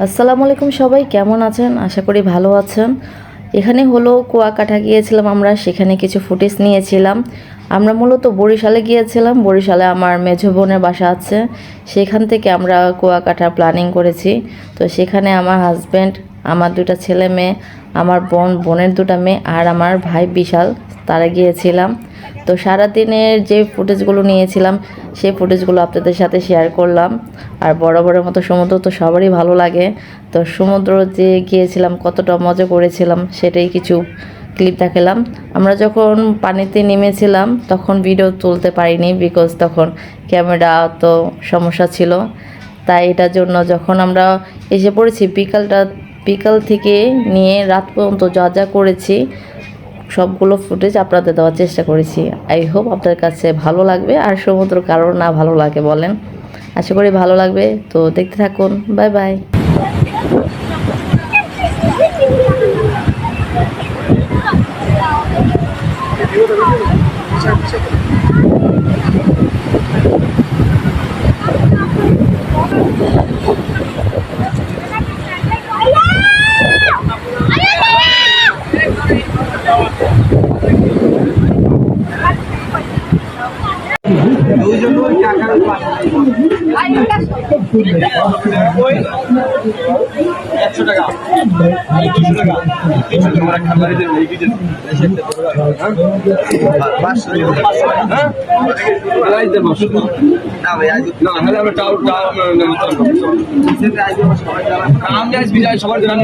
আসসালামু আলাইকুম সবাই, কেমন আছেন? আশা করি ভালো আছেন। এখানে হলো কুয়াকাটা গিয়েছিলাম আমরা, সেখানে কিছু ফুটেজ নিয়েছিলাম। আমরা মূলত বরিশালে গিয়েছিলাম, বরিশালে আমার মেঝো বোনের বাসা আছে, সেখান থেকে আমরা কুয়াকাটার প্ল্যানিং করেছি। তো সেখানে আমার হাজব্যান্ড, আমার দুটা ছেলে মেয়ে, আমার বোনের দুটা মেয়ে আর আমার ভাই বিশাল, তারা গিয়েছিলাম। তো সারাদিনের যে ফুটেজগুলো নিয়েছিলাম সেই ফুটেজগুলো আপনাদের সাথে শেয়ার করলাম। আর বরাবরের মতো সমুদ্র তো সবারই ভালো লাগে, তো সমুদ্র যে গিয়েছিলাম কতটা মজা করেছিলাম সেটাই কিছু ক্লিপ দেখালাম। আমরা যখন পানিতে নেমেছিলাম তখন ভিডিও তুলতে পারিনি, বিকজ তখন ক্যামেরা তো সমস্যা ছিল। তাই এটার জন্য যখন আমরা এসে পড়েছি বিকাল থেকে নিয়ে রাত পর্যন্ত যা যা করেছি সবগুলো ফুটেজ আপনাদের দেওয়ার চেষ্টা করেছি। আই হোপ আপনার কাছে ভালো লাগবে। আর সমুদ্র কারোর না ভালো লাগে বলেন? আশা করি ভালো লাগবে, তো দেখতে থাকুন। Bye bye. সবার জন্য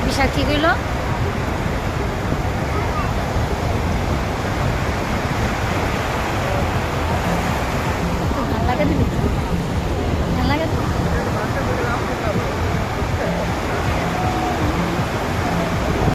বিশাল কি কইলো?